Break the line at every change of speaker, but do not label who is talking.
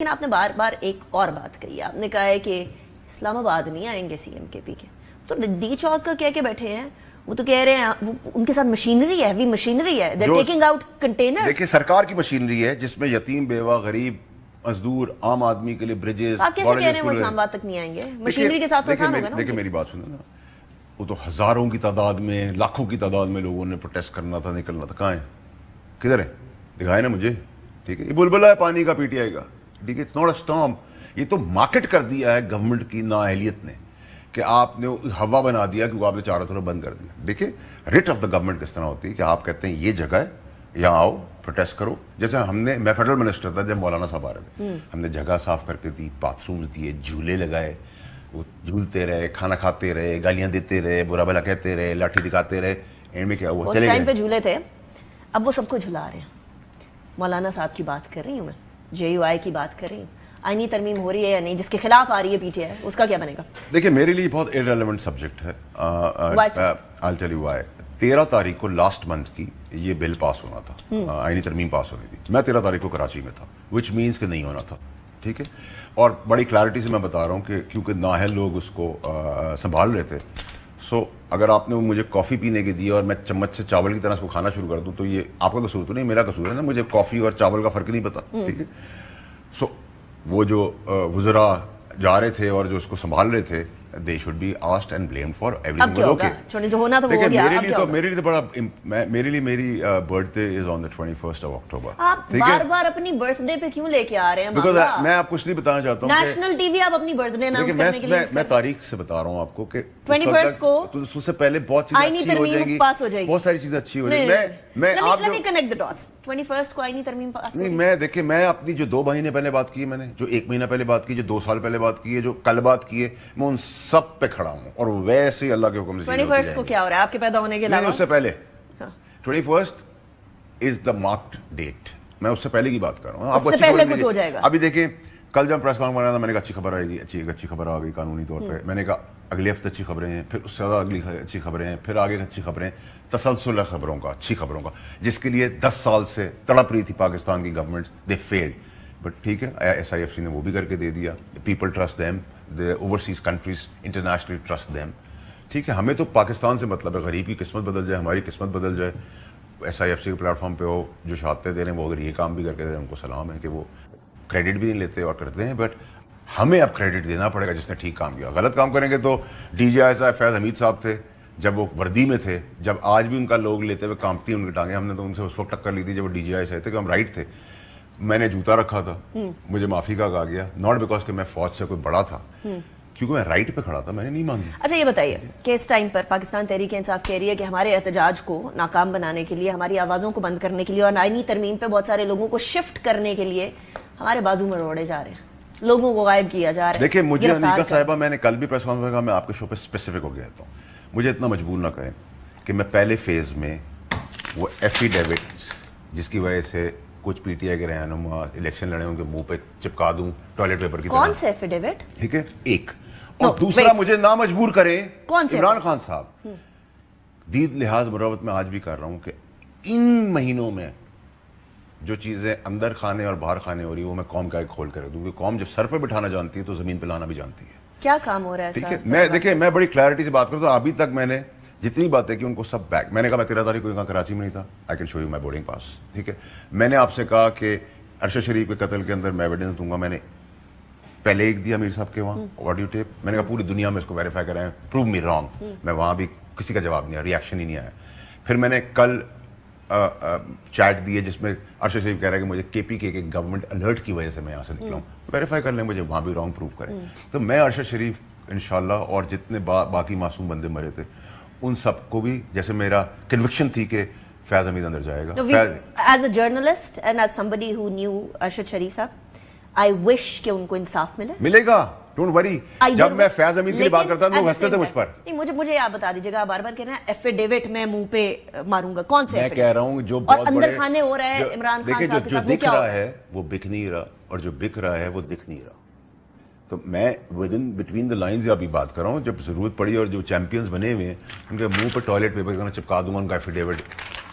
لیکن آپ نے بار بار ایک اور بات کہی ہے، آپ نے کہا ہے کہ اسلام آباد نہیں آئیں گے سی ایم کے پی کے، تو ڈی چوک کا کہہ کے بیٹھے ہیں، وہ تو کہہ رہے ہیں وہ ان کے ساتھ مشینری ہے، ہیوی مشینری ہے، they're taking out containers۔
دیکھیں سرکار کی مشینری ہے جس میں یتیم بیوہ غریب مزدور عام آدمی کے لیے بریجز،
آپ کیسے کہہ رہے ہیں وہ اسلام آباد تک نہیں آئیں گے؟ مشینری کے ساتھ تو آسان ہوگا نا۔
دیکھیں میری بات سنیں نا، وہ تو ہزاروں کی تعداد میں لاکھوں کی تعداد میں لوگوں نے پروٹیسٹ کرنا تھا، نکلنا تھا، کہاں ہے، کدھر ہے، دکھائے نا مجھے، ٹھیک ہے، یہ بلبلا ہے پانی کا پی ٹی آئی کا، ٹھیک ہے، اٹس ناٹ اے اسٹارم، یہ تو مارکیٹ کر دیا ہے گورنمنٹ کی نااہلیت نے کہ آپ نے ہوا بنا دیا کہ وہ آپ نے چاروں طرف بند کر دیا۔ دیکھیں ریٹ آف دا گورنمنٹ کس طرح ہوتی ہے کہ آپ کہتے ہیں یہ جگہ ہے یہاں آؤ پروٹیسٹ کرو، جیسے میں فیڈرل منسٹر تھا جب مولانا صاحب آ رہے تھے، ہم نے جگہ صاف کر کے دی، باتھ رومز دیے، جھولے لگائے، وہ جھولتے رہے، کھانا کھاتے رہے، گالیاں دیتے رہے، برا بھلا کہتے رہے، لاٹھی دکھاتے رہے، اینڈ میں کیا ہوا،
اس ٹائم پہ جھولے تھے، اب وہ سب کو جھلا رہے ہیں۔ مولانا صاحب کی بات کر رہی ہوں میں، جے یو آئی کی بات کر رہی ہوں، آئینی ترمیم ہو رہی ہے یا نہیں، جس کے خلاف آ رہی ہے پیچھے ہے، اس کا کیا بنے گا؟
دیکھیں میرے لیے بہت irrelevant سبجیکٹ ہے، I'll tell you why۔ 13 تاریخ کو لاسٹ منتھ کی یہ بل پاس ہونا تھا، آئینی ترمیم پاس ہونی تھی، میں 13 تاریخ کو کراچی میں تھا، which means کہ نہیں ہونا تھا، ٹھیک ہے، اور بڑی کلیئرٹی سے میں بتا رہا ہوں کہ کیونکہ نااہل لوگ اس کو سنبھال رہے تھے، سو اگر آپ نے مجھے کافی پینے کی دی اور میں چمچ سے چاول کی طرح اس کو کھانا شروع کر دوں تو یہ آپ کا قصور تو نہیں، میرا قصور ہے نا، مجھے کافی اور چاول کا فرق نہیں پتا، ٹھیک ہے، سو وہ جو وزراء جا رہے تھے اور جو اس کو سنبھال رہے تھے they should be asked and blamed for everything was okay۔
چھوڑیں جو ہونا تھا وہ ہو گیا،
میرے لیے تو بڑا میرے لیے میری birth day is on the 21st of October۔
آپ بار بار اپنی برتھ ڈے پہ کیوں لے کے آ رہے ہیں؟
بیکاز میں آپ کچھ نہیں بتانا چاہتا ہوں،
نیشنل ٹی وی آپ اپنی برتھ ڈے اناؤنس کرنے کے لیے
میں تاریخ سے بتا رہا ہوں آپ کو کہ
21st کو
اس سے پہلے بہت چیزیں اچھی ہو جائیں گی، بہت ساری چیزیں اچھی ہو جائیں گی۔ میں آپ
let me connect the dots۔ 21st کو آئینی ترمیم پاس
نہیں، میں دیکھیں میں اپنی جو 2 مہینے پہلے بات کی ہے، میں نے جو 1 مہینہ پہلے بات کی، جو 2 سال پہلے بات کی ہے، جو کل بات کی ہے، میں ان سب پہ کھڑا ہوں اور ویسے ہی اللہ کے حکم سے
21st کو کیا ہو رہا ہے آپ کے پیدا ہونے کے علاوہ؟
نہیں، اس سے پہلے 21st از دا مارکڈ ڈیٹ، میں اس سے پہلے کی بات کر رہا ہوں، آپ کو اچھی خبر
کچھ ہو جائے گا۔
ابھی دیکھیں کل جب پریس کانفرنس رہا تھا، میں نے کہا اچھی خبر آئے گی، اچھی خبر آ گئی قانونی طور پہ، میں نے کہا اگلے ہفتے اچھی خبریں ہیں، پھر اس سے زیادہ اگلی اچھی خبریں ہیں، پھر آگے اچھی خبریں، تسلسل ہے خبروں کا، اچھی خبروں کا، جس کے لیے 10 سال سے تڑپ رہی تھی پاکستان کی گورنمنٹ، دے فیلڈ، بٹ ٹھیک ہے، SIFC نے وہ بھی کر کے دے دیا، people trust them, the overseas countries internationally trust them، ٹھیک ہے، ہمیں تو پاکستان سے مطلب ہے، غریب کی قسمت بدل جائے، ہماری قسمت بدل جائے، SIFC کے پلیٹ فارم پہ ہو جو شہادتیں دے رہے ہیں، وہ اگر یہ کام بھی کر کے دے رہے ہیں، ان کو سلام ہے کہ وہ کریڈٹ بھی نہیں لیتے اور کرتے ہیں، بٹ ہمیں اب کریڈٹ دینا پڑے گا جس نے ٹھیک کام کیا۔ غلط کام کریں گے تو DGI صاحب فیض حمید صاحب تھے جب وہ وردی میں تھے، جب آج بھی ان کا لوگ لیتے ہوئے کانپتی ہیں ان کی ٹانگیں، ہم نے تو ان سے اس وقت ٹکر لی تھی جب وہ DGI سے تھے کہ ہم رائٹ تھے، میں نے جوتا رکھا تھا، مجھے معافی کا کہا گیا، ناٹ بیکاز کہ میں فوج سے کوئی بڑا تھا، کیونکہ میں رائٹ پہ کھڑا تھا، میں نے نہیں مانگی۔
اچھا یہ بتائیے کہ اس ٹائم پر پاکستان تحریک انصاف کہہ رہی ہے کہ ہمارے احتجاج کو ناکام بنانے کے لیے، ہماری آوازوں کو بند کرنے کے لیے اور آئینی ترمیم پہ بہت سارے لوگوں کو شفٹ کرنے کے لیے ہمارے بازو میں روڑے جا رہے ہیں، لوگوں کو غائب کیا جا رہا ہے۔
دیکھیں مجھے انیکا صاحبہ، میں نے کل بھی پریس کانفرنس میں کہا میں آپ کے شو پہ اسپیسیفک ہو گیا تھا، مجھے اتنا مجبور نہ کریں کہ میں پہلے فیز میں وہ ایفیڈیوٹ جس کی وجہ سے کچھ PTI کے رہنما الیکشن لڑے ان کے منہ پہ چپکا دوں ٹوائلٹ پیپر کی طرح۔
کون سے ایفیڈیوٹ؟
ٹھیک ہے، ایک، اور دوسرا مجھے نہ مجبور کریں عمران خان صاحب، دید لحاظ مروت میں آج بھی کر رہا ہوں کہ ان مہینوں میں جو چیزیں اندر کھانے اور باہر کھانے ہو رہی ہیں وہ میں قوم کا ایک کھول کر دوں، کیونکہ قوم جب سر پہ بٹھانا جانتی ہے تو زمین پہ لانا بھی جانتی ہے۔
کیا کام ہو رہا ہے؟
ٹھیک ہے، میں دیکھیں میں بڑی کلیئرٹی سے بات کرتا ہوں، ابھی تک میں نے جتنی باتیں کی ان کو سب بیک، میں نے کہا میں 13 تاریخ کو یہاں کراچی میں نہیں تھا، I can show you my boarding pass, ٹھیک ہے، میں نے آپ سے کہا کہ ارشد شریف کے قتل کے اندر میں ایویڈنس دوں گا، میں نے پہلے ایک دیا میر صاحب کے وہاں آڈیو ٹیپ، میں نے کہا پوری دنیا میں اس کو ویریفائی کریں، پروو می رانگ، میں وہاں بھی کسی کا جواب نہیں آیا، ریئیکشن ہی نہیں آیا۔ پھر میں نے کل چیٹ دی ہے جس میں ارشد شریف کہہ رہا ہے کہ مجھے KPK کے گورنمنٹ الرٹ کی وجہ سے میں یہاں سے نکلا ہوں، ویریفائی کر لیں مجھے وہاں بھی رانگ پروف کریں۔ تو میں ارشد شریف انشاءاللہ اور جتنے باقی معصوم بندے مرے تھے ان سب کو بھی، جیسے میرا کنوکشن تھی کہ فیض حمید اندر جائے گا۔
As a journalist and as somebody who knew Arshad Sharif sahib, I wish کہ ان کو انصاف
ملے گا، ڈونٹ وری۔ جب میں فیض حمید کی لیے بات کرتا ہوں لوگ ہنستے تھے مجھ پر۔
نہیں، مجھے آپ بتا دیجیے گا، بار بار کہہ رہے ہیں ایفیڈیوٹ میں منہ پہ ماروں گا، کون سے؟
میں کہہ رہا ہوں جو
اور اندر کھانے ہو رہا ہے عمران خان صاحب کے ساتھ،
جو دکھ رہا ہے وہ بک نہیں رہا، اور جو بک رہا ہے وہ دکھ نہیں رہا۔ تو میں بٹوین دا لائنز ابھی بات کر رہا ہوں، جب ضرورت پڑی اور جو چیمپئنز بنے ہوئے ہیں ان کے منہ پہ ٹوائلٹ پیپر چپکا دوں گا، ان کا ایفیڈیوٹ